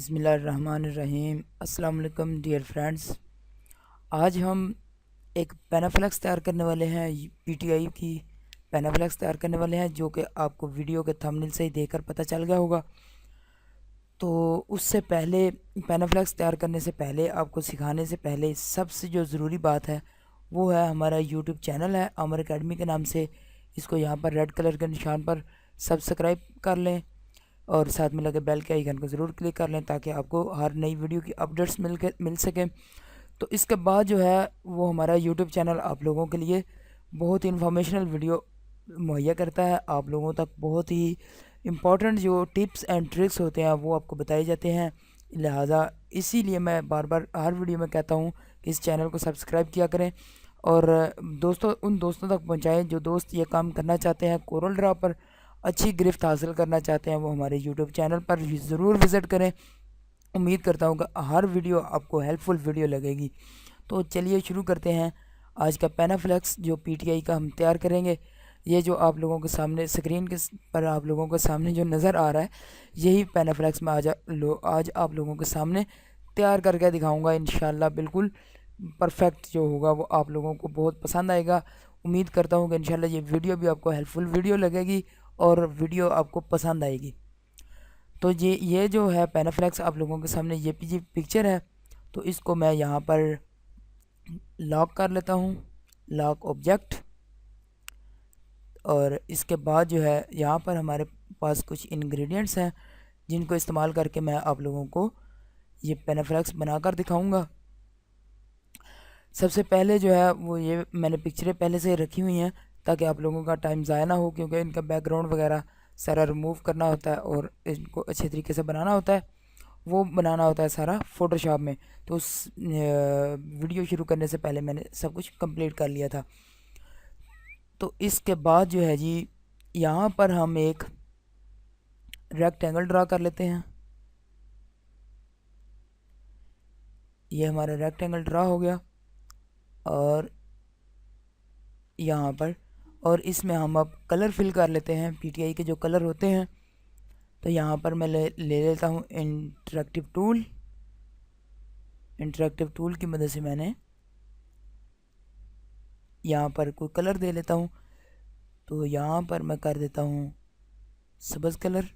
बिस्मिल्लाहिर्रहमानिर्रहीम। अस्सलाम वालेकुम डियर फ्रेंड्स। आज हम एक पैनाफ्लेक्स तैयार करने वाले हैं, पीटीआई की पैनाफ्लेक्स तैयार करने वाले हैं, जो कि आपको वीडियो के थंबनेल से ही देखकर पता चल गया होगा। तो उससे पहले, पैनाफ्लेक्स तैयार करने से पहले, आपको सिखाने से पहले सबसे जो ज़रूरी बात है वो है हमारा यूट्यूब चैनल है अमर एकेडमी के नाम से। इसको यहाँ पर रेड कलर के निशान पर सब्सक्राइब कर लें और साथ में लगे बेल के आइकन को ज़रूर क्लिक कर लें ताकि आपको हर नई वीडियो की अपडेट्स मिल सकें। तो इसके बाद जो है वो हमारा यूट्यूब चैनल आप लोगों के लिए बहुत ही इंफॉर्मेशनल वीडियो मुहैया करता है। आप लोगों तक बहुत ही इम्पॉर्टेंट जो टिप्स एंड ट्रिक्स होते हैं वो आपको बताए जाते हैं। लिहाजा इसीलिए मैं बार बार हर वीडियो में कहता हूँ कि इस चैनल को सब्सक्राइब किया करें और दोस्तों उन दोस्तों तक पहुँचाएँ जो दोस्त ये काम करना चाहते हैं, कोरल ड्रा पर अच्छी गिरफ्त हासिल करना चाहते हैं। वो हमारे यूट्यूब चैनल पर ज़रूर विज़िट करें। उम्मीद करता हूँ कि हर वीडियो आपको हेल्पफुल वीडियो लगेगी। तो चलिए शुरू करते हैं आज का पैनाफ्लेक्स जो पीटीआई का हम तैयार करेंगे। ये जो आप लोगों के सामने स्क्रीन के पर आप लोगों के सामने जो नज़र आ रहा है, यही पैनाफ्लेक्स मैं आज आप लोगों के सामने तैयार करके दिखाऊंगा। इंशाल्लाह बिल्कुल परफेक्ट जो होगा वो आप लोगों को बहुत पसंद आएगा। उम्मीद करता हूँ कि इंशाल्लाह ये वीडियो भी आपको हेल्पफुल वीडियो लगेगी और वीडियो आपको पसंद आएगी। तो ये जो है पैनाफ्लेक्स आप लोगों के सामने ये पिक्चर है, तो इसको मैं यहाँ पर लॉक कर लेता हूँ, लॉक ऑब्जेक्ट। और इसके बाद जो है यहाँ पर हमारे पास कुछ इंग्रेडिएंट्स हैं जिनको इस्तेमाल करके मैं आप लोगों को ये पैनाफ्लेक्स बनाकर दिखाऊंगा। सबसे पहले जो है वो ये मैंने पिक्चरें पहले से रखी हुई हैं ताकि आप लोगों का टाइम ज़ाया ना हो, क्योंकि इनका बैकग्राउंड वगैरह सारा रिमूव करना होता है और इनको अच्छे तरीके से बनाना होता है। वो बनाना होता है सारा फ़ोटोशॉप में। तो उस वीडियो शुरू करने से पहले मैंने सब कुछ कंप्लीट कर लिया था। तो इसके बाद जो है जी, यहाँ पर हम एक रेक्टेंगल ड्रा कर लेते हैं। ये हमारा रेक्टेंगल ड्रा हो गया और यहाँ पर, और इसमें हम अब कलर फिल कर लेते हैं, पीटीआई के जो कलर होते हैं। तो यहाँ पर मैं ले लेता हूँ इंटरेक्टिव टूल। इंटरेक्टिव टूल की मदद से मैंने यहाँ पर कोई कलर दे लेता हूँ। तो यहाँ पर मैं कर देता हूँ सब्ज़ कलर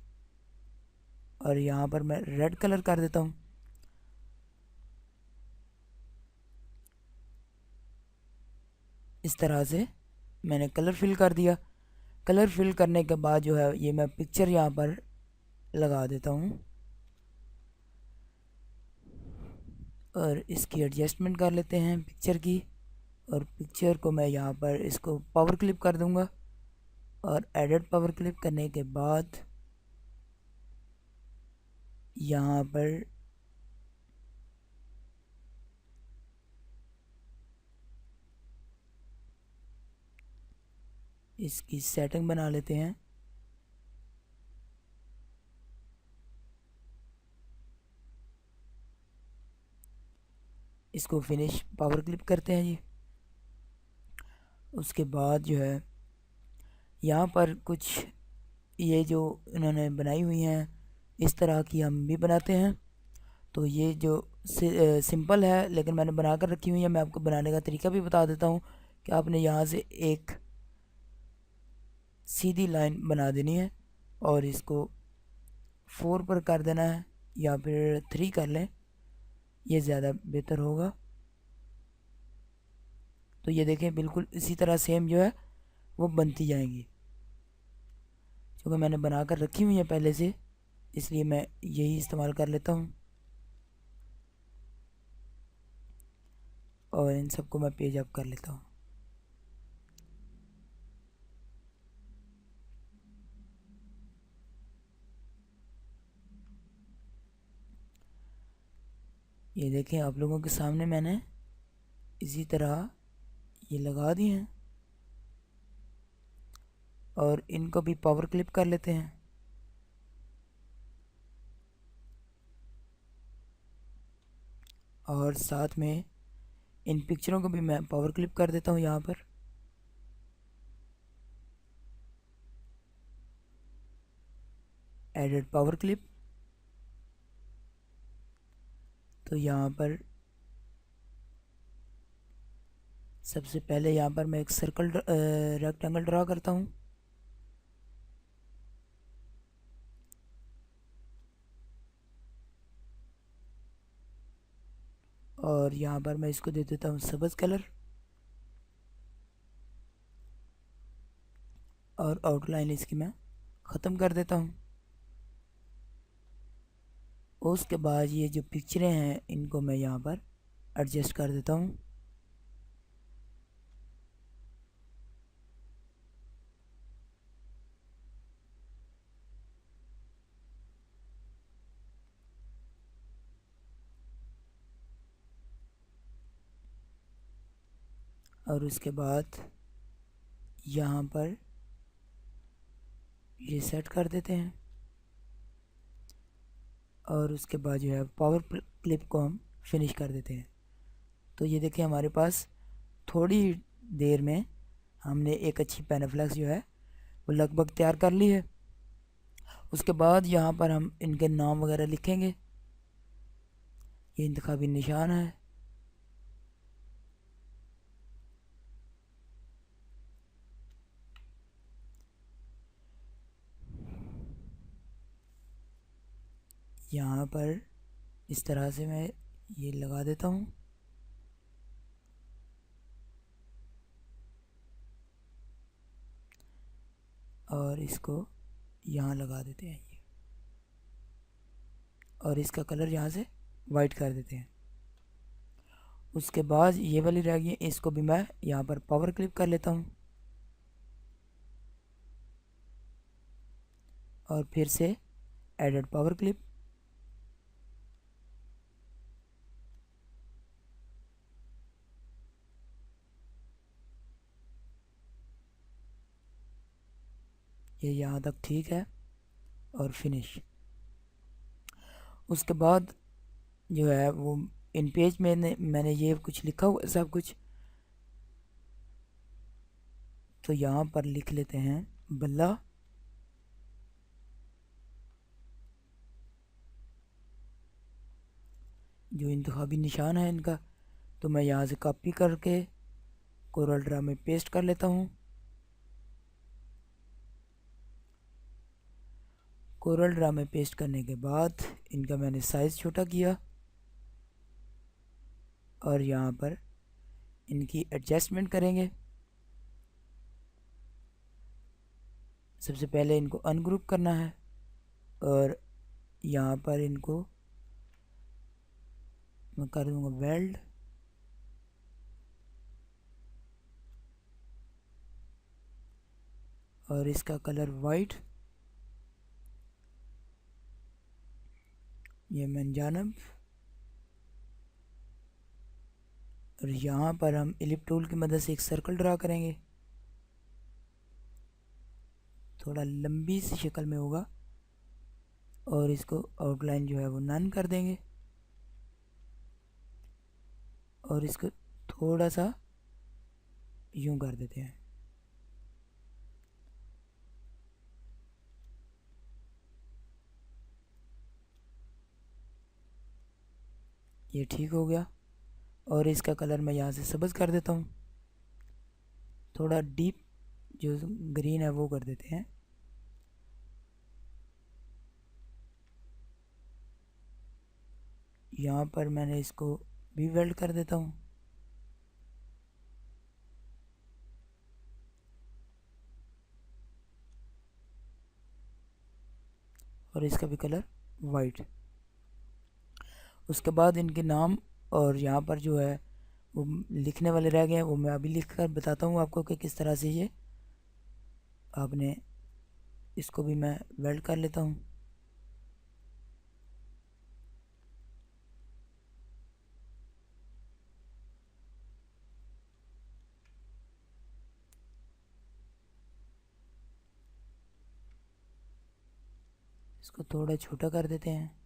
और यहाँ पर मैं रेड कलर कर देता हूँ। इस तरह से मैंने कलर फिल कर दिया। कलर फिल करने के बाद जो है ये मैं पिक्चर यहाँ पर लगा देता हूँ और इसकी एडजस्टमेंट कर लेते हैं पिक्चर की। और पिक्चर को मैं यहाँ पर इसको पावर क्लिप कर दूँगा और एडिट पावर क्लिप करने के बाद यहाँ पर इसकी सेटिंग बना लेते हैं। इसको फिनिश पावर क्लिप करते हैं जी। उसके बाद जो है यहाँ पर कुछ ये जो इन्होंने बनाई हुई हैं इस तरह की हम भी बनाते हैं। तो ये जो सिंपल है लेकिन मैंने बना कर रखी हुई है। मैं आपको बनाने का तरीका भी बता देता हूँ कि आपने यहाँ से एक सीधी लाइन बना देनी है और इसको 4 पर कर देना है या फिर 3 कर लें, ये ज़्यादा बेहतर होगा। तो ये देखें बिल्कुल इसी तरह सेम जो है वो बनती जाएंगी, क्योंकि मैंने बना कर रखी हुई है पहले से, इसलिए मैं यही इस्तेमाल कर लेता हूँ। और इन सबको मैं पेज अप कर लेता हूँ। ये देखें आप लोगों के सामने मैंने इसी तरह ये लगा दिए हैं और इनको भी पावर क्लिप कर लेते हैं। और साथ में इन पिक्चरों को भी मैं पावर क्लिप कर देता हूँ यहाँ पर। एडिट पावर क्लिप तो यहाँ पर सबसे पहले यहाँ पर मैं एक सर्कल रेक्टेंगल ड्रा करता हूँ। और यहाँ पर मैं इसको दे देता हूँ सब्ज़ कलर और आउटलाइन इसकी मैं ख़त्म कर देता हूँ। उसके बाद ये जो पिक्चरें हैं इनको मैं यहाँ पर एडजस्ट कर देता हूँ। और उसके बाद यहाँ पर ये सेट कर देते हैं। और उसके बाद जो है पावर क्लिप को हम फिनिश कर देते हैं। तो ये देखिए हमारे पास थोड़ी देर में हमने एक अच्छी पैनाफ्लेक्स जो है वो लगभग तैयार कर ली है। उसके बाद यहाँ पर हम इनके नाम वगैरह लिखेंगे। ये इंतखाबी निशान है। यहाँ पर इस तरह से मैं ये लगा देता हूँ। और इसको यहाँ लगा देते हैं ये। और इसका कलर यहाँ से वाइट कर देते हैं। उसके बाद ये वाली रह गई, इसको भी मैं यहाँ पर पावर क्लिप कर लेता हूँ। और फिर से एडेड पावर क्लिप। ये यहाँ तक ठीक है और फिनिश। उसके बाद जो है वो इन पेज में मैंने ये कुछ लिखा हुआ सब कुछ, तो यहाँ पर लिख लेते हैं बल्ला। जो इंतखाबी निशान है इनका, तो मैं यहाँ से कॉपी करके कोरल ड्रा में पेस्ट कर लेता हूँ। कोरल ड्रा में पेस्ट करने के बाद इनका मैंने साइज़ छोटा किया और यहाँ पर इनकी एडजस्टमेंट करेंगे। सबसे पहले इनको अनग्रुप करना है और यहाँ पर इनको मैं कर दूँगा वेल्ड। और इसका कलर वाइट, ये मनजानब। और यहाँ पर हम इलिप टूल की मदद से एक सर्कल ड्रा करेंगे। थोड़ा लंबी सी शक्ल में होगा और इसको आउटलाइन जो है वो नन कर देंगे। और इसको थोड़ा सा यूं कर देते हैं। ये ठीक हो गया। और इसका कलर मैं यहाँ से सब्ज़ कर देता हूँ। थोड़ा डीप जो ग्रीन है वो कर देते हैं। यहाँ पर मैंने इसको भी वेल्ड कर देता हूँ। और इसका भी कलर वाइट। उसके बाद इनके नाम और यहाँ पर जो है वो लिखने वाले रह गए हैं, वो मैं अभी लिख कर बताता हूँ आपको कि किस तरह से ये आपने, इसको भी मैं वेल्ड कर लेता हूँ। इसको थोड़ा छोटा कर देते हैं।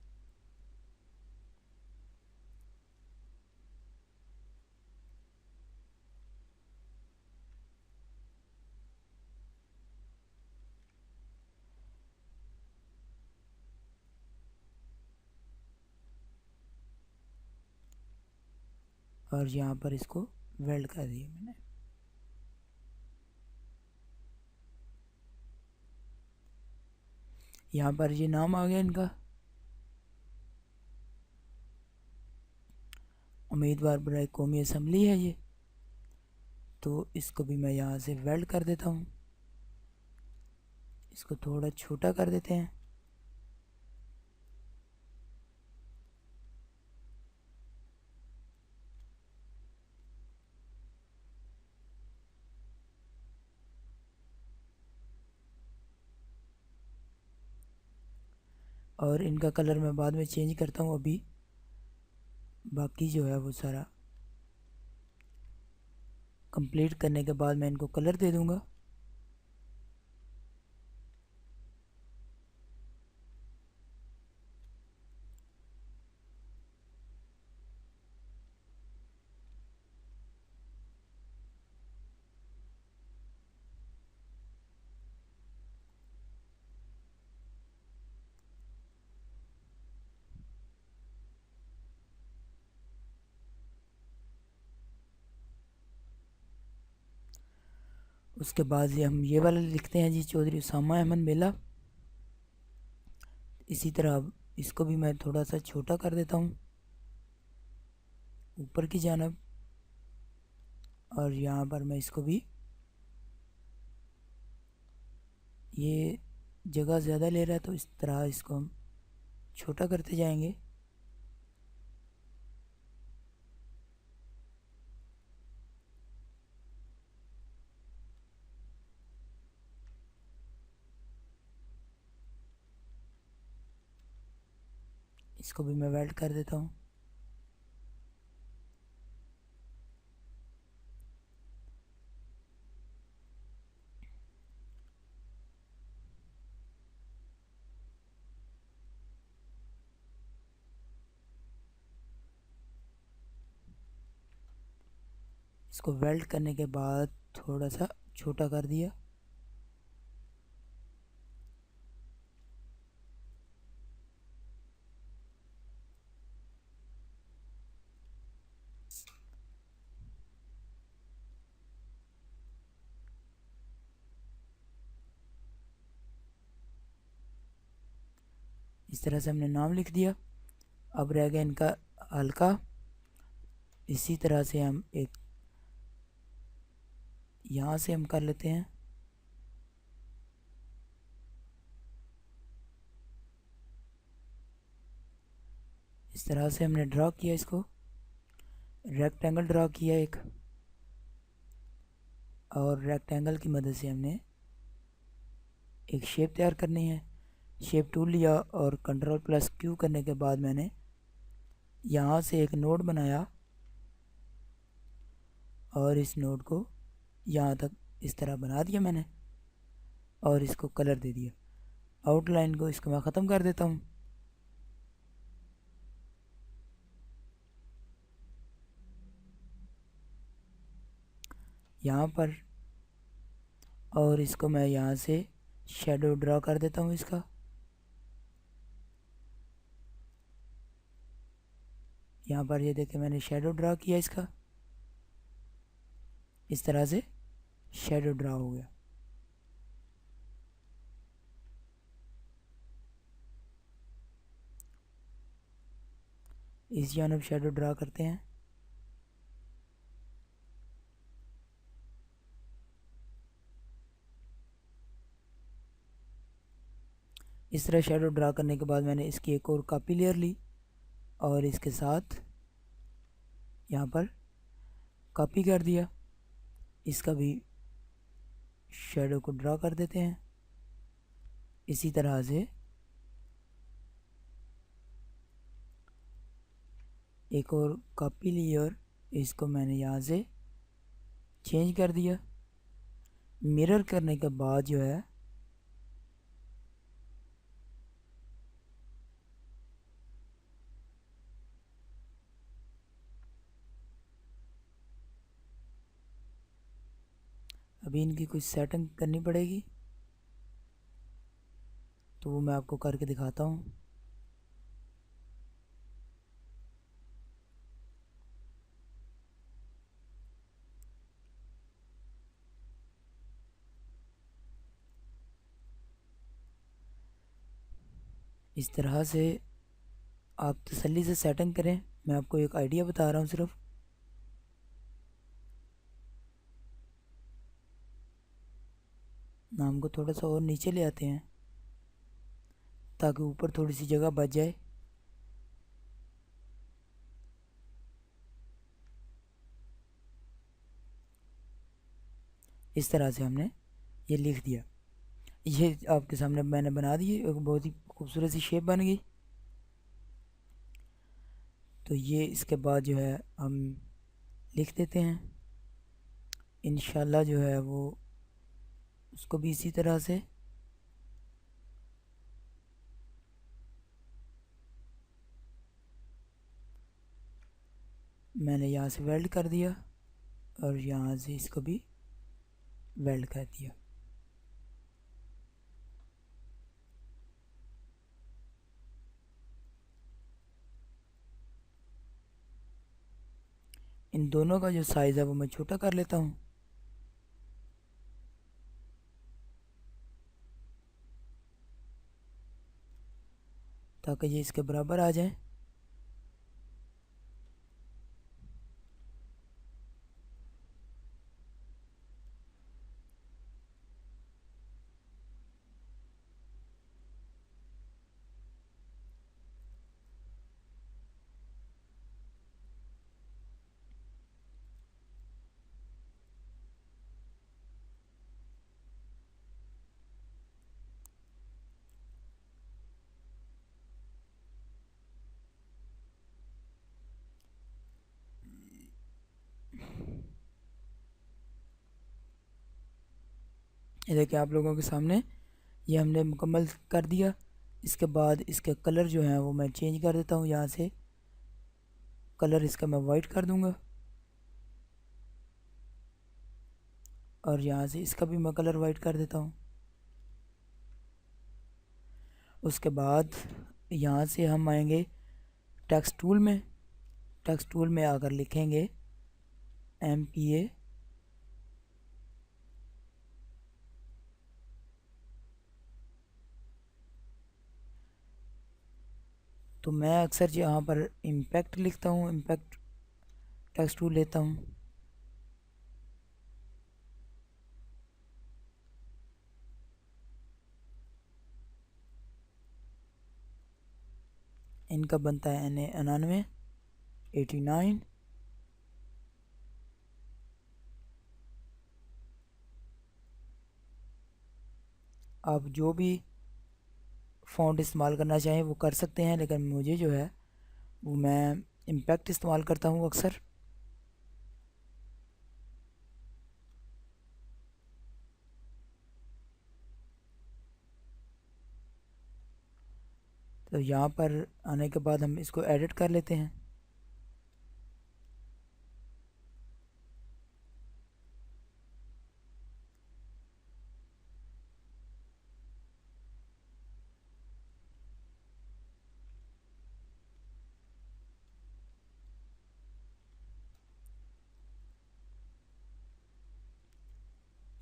और यहाँ पर इसको वेल्ड कर दिया मैंने। यहाँ पर ये नाम आ गया इनका, उम्मीदवार बराए कौमी असम्बली है ये। तो इसको भी मैं यहाँ से वेल्ड कर देता हूँ, इसको थोड़ा छोटा कर देते हैं। और इनका कलर मैं बाद में चेंज करता हूँ, अभी बाकी जो है वो सारा कंप्लीट करने के बाद मैं इनको कलर दे दूँगा। उसके बाद हम ये वाला लिखते हैं जी, चौधरी उसामा अहमद मेला। इसी तरह अब इसको भी मैं थोड़ा सा छोटा कर देता हूँ ऊपर की जानब, और यहाँ पर मैं इसको भी, ये जगह ज़्यादा ले रहा है तो इस तरह इसको हम छोटा करते जाएंगे। इसको भी मैं वेल्ड कर देता हूँ। इसको वेल्ड करने के बाद थोड़ा सा छोटा कर दिया। इस तरह से हमने नाम लिख दिया। अब रह गया इनका हल्का। इसी तरह से हम एक यहाँ से हम कर लेते हैं। इस तरह से हमने ड्रा किया, इसको रेक्टेंगल ड्रा किया एक, और रेक्टेंगल की मदद से हमने एक शेप तैयार करनी है। शेप टूल लिया और Ctrl+Q करने के बाद मैंने यहाँ से एक नोड बनाया और इस नोड को यहाँ तक इस तरह बना दिया मैंने, और इसको कलर दे दिया। आउटलाइन को इसको मैं ख़त्म कर देता हूँ। यहाँ पर, और इसको मैं यहाँ से शेडो ड्रा कर देता हूँ इसका। यहाँ पर ये देखें मैंने शेडो ड्रा किया इसका, इस तरह से शेडो ड्रा हो गया। इस जानब शेडो ड्रा करते हैं। इस तरह शेडो ड्रा करने के बाद मैंने इसकी एक और कॉपी लेयर ली और इसके साथ यहाँ पर कॉपी कर दिया। इसका भी शेडो को ड्रा कर देते हैं इसी तरह से। एक और कॉपी ली और इसको मैंने यहाँ से चेंज कर दिया। मिरर करने के बाद जो है अभी इनकी कुछ सेटिंग करनी पड़ेगी, तो वो मैं आपको करके दिखाता हूँ। इस तरह से आप तसल्ली से सेटिंग करें। मैं आपको एक आइडिया बता रहा हूँ सिर्फ। नाम को थोड़ा सा और नीचे ले आते हैं ताकि ऊपर थोड़ी सी जगह बच जाए। इस तरह से हमने ये लिख दिया। ये आपके सामने मैंने बना दी, एक बहुत ही खूबसूरत सी शेप बन गई। तो ये इसके बाद जो है हम लिख देते हैं इंशाल्लाह जो है वो उसको भी इसी तरह से मैंने यहाँ से वेल्ड कर दिया और यहाँ से इसको भी वेल्ड कर दिया। इन दोनों का जो साइज़ है वो मैं छोटा कर लेता हूँ ताकि ये इसके बराबर आ जाए। ये देखिए आप लोगों के सामने ये हमने मुकम्मल कर दिया। इसके बाद इसके कलर जो है वो मैं चेंज कर देता हूँ। यहाँ से कलर इसका मैं वाइट कर दूँगा और यहाँ से इसका भी मैं कलर वाइट कर देता हूँ। उसके बाद यहाँ से हम आएंगे टेक्स्ट टूल में। टेक्स्ट टूल में आकर लिखेंगे MPA तो मैं अक्सर यहाँ पर इम्पैक्ट लिखता हूँ, इम्पैक्ट टेक्स्ट टूल लेता हूँ। इनका बनता है NA 99 89। आप जो भी फ़ॉन्ट इस्तेमाल करना चाहें वो कर सकते हैं, लेकिन मुझे जो है वो मैं इम्पैक्ट इस्तेमाल करता हूँ अक्सर। तो यहाँ पर आने के बाद हम इसको एडिट कर लेते हैं।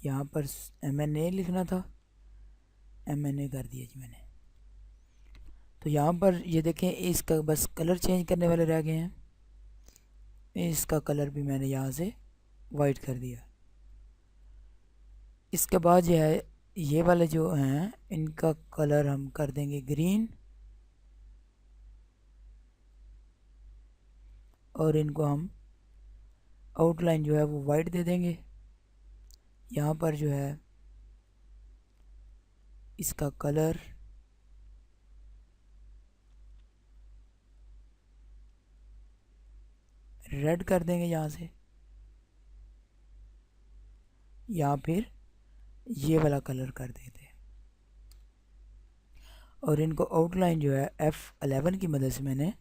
यहाँ पर MNA लिखना था, MNA कर दिया जी मैंने। तो यहाँ पर ये देखें इसका बस कलर चेंज करने वाले रह गए हैं। इसका कलर भी मैंने यहाँ से वाइट कर दिया। इसके बाद जो है ये वाले जो हैं इनका कलर हम कर देंगे ग्रीन और इनको हम आउटलाइन जो है वो वाइट दे देंगे। यहाँ पर जो है इसका कलर रेड कर देंगे यहाँ से, या फिर ये वाला कलर कर देते हैं। और इनको आउटलाइन जो है F11 की मदद से मैंने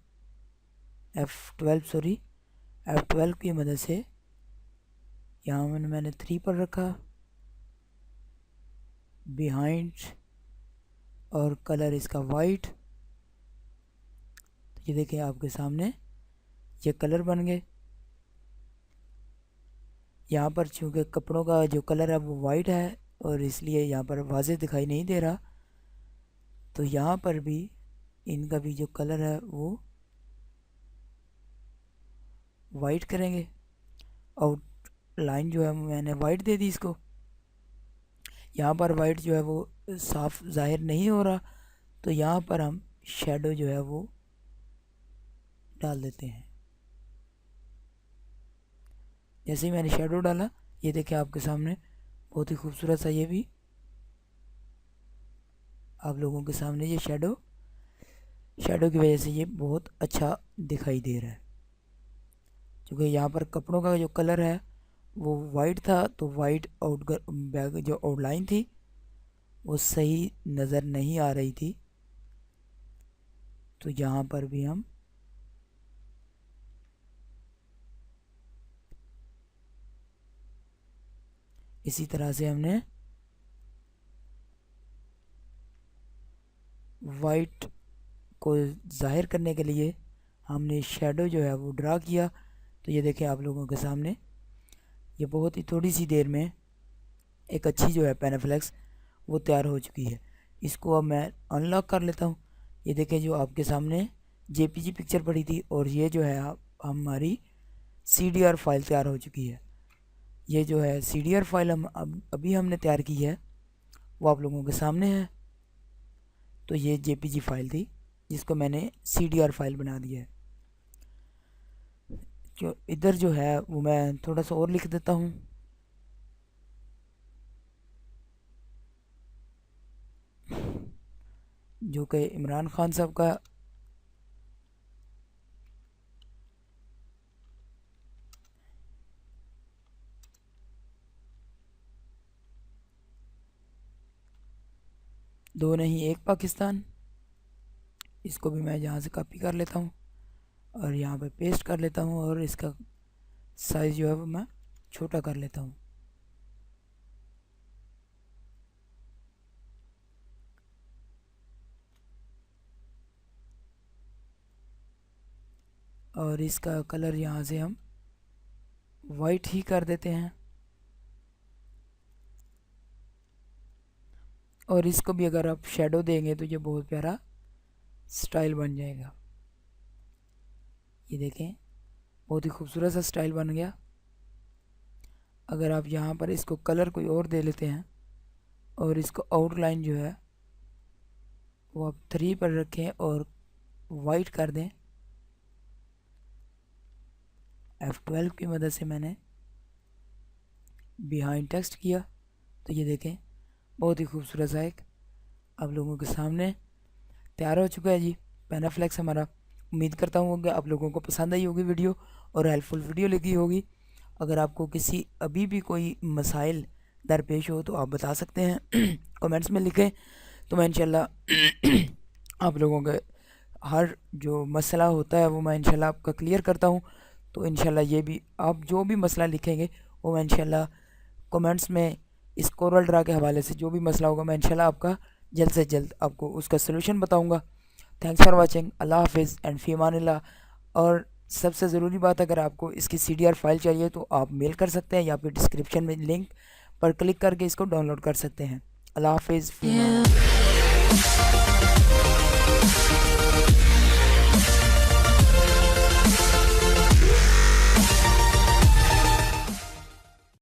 F12 की मदद से यहाँ मैंने 3 पर रखा बिहाइंड और कलर इसका वाइट। तो ये देखिए आपके सामने ये कलर बन गए। यहाँ पर चूँकि कपड़ों का जो कलर है वो वाइट है और इसलिए यहाँ पर वाज़ेह दिखाई नहीं दे रहा, तो यहाँ पर भी इनका भी जो कलर है वो वाइट करेंगे। आउटलाइन जो है मैंने वाइट दे दी इसको। यहाँ पर वाइट जो है वो साफ जाहिर नहीं हो रहा, तो यहाँ पर हम शेडो जो है वो डाल देते हैं। जैसे ही मैंने शेडो डाला, ये देखिए आपके सामने बहुत ही खूबसूरत सा, ये भी आप लोगों के सामने ये शेडो की वजह से ये बहुत अच्छा दिखाई दे रहा है। क्योंकि यहाँ पर कपड़ों का जो कलर है वो वाइट था, तो वाइट बैग जो आउटलाइन थी वो सही नज़र नहीं आ रही थी। तो यहाँ पर भी हम इसी तरह से हमने वाइट को जाहिर करने के लिए हमने शेडो जो है वो ड्रा किया। तो ये देखें आप लोगों के सामने, ये बहुत ही थोड़ी सी देर में एक अच्छी जो है पेनाफ्लेक्स वो तैयार हो चुकी है। इसको अब मैं अनलॉक कर लेता हूँ। ये देखें जो आपके सामने जेपीजी पिक्चर पड़ी थी, और ये जो है हमारी CDR फाइल तैयार हो चुकी है। ये जो है CDR फाइल हम अभी हमने तैयार की है, वो आप लोगों के सामने है। तो ये जेपीजी फाइल थी जिसको मैंने CDR फाइल बना दिया है। जो इधर जो है वो मैं थोड़ा सा और लिख देता हूँ। जो कि इमरान खान साहब का दो नहीं एक पाकिस्तान, इसको भी मैं यहाँ से कॉपी कर लेता हूँ और यहाँ पे पेस्ट कर लेता हूँ, और इसका साइज़ जो है वो मैं छोटा कर लेता हूँ। और इसका कलर यहाँ से हम वाइट ही कर देते हैं, और इसको भी अगर आप शेडो देंगे तो ये बहुत प्यारा स्टाइल बन जाएगा। ये देखें बहुत ही खूबसूरत सा स्टाइल बन गया। अगर आप यहाँ पर इसको कलर कोई और दे लेते हैं और इसको आउटलाइन जो है वो आप 3 पर रखें और वाइट कर दें, F12 की मदद से मैंने बिहाइंड टेक्स्ट किया, तो ये देखें बहुत ही खूबसूरत सा एक आप लोगों के सामने तैयार हो चुका है जी पेनाफ्लेक्स हमारा। उम्मीद करता हूँ कि आप लोगों को पसंद आई होगी वीडियो और हेल्पफुल वीडियो लगी होगी। अगर आपको किसी अभी भी कोई मसाइल दरपेश हो तो आप बता सकते हैं कमेंट्स में लिखें, तो मैं इंशाल्लाह आप लोगों के हर जो मसला होता है वो मैं इंशाल्लाह आपका क्लियर करता हूँ। तो इंशाल्लाह ये भी आप जो भी मसला लिखेंगे वो मैं इंशाल्लाह कमेंट्स में इस कोरल ड्रा के हवाले से जो भी मसला होगा मैं इंशाल्लाह आपका जल्द से जल्द आपको उसका सलूशन बताऊँगा। Thanks for watching. अल्लाह हाफिज़ एंड फ़ी अमानिल्लाह। और सबसे ज़रूरी बात, अगर आपको इसकी CDR फाइल चाहिए तो आप मेल कर सकते हैं या फिर डिस्क्रिप्शन में लिंक पर क्लिक करके इसको डाउनलोड कर सकते हैं। अल्लाह हाफिज़।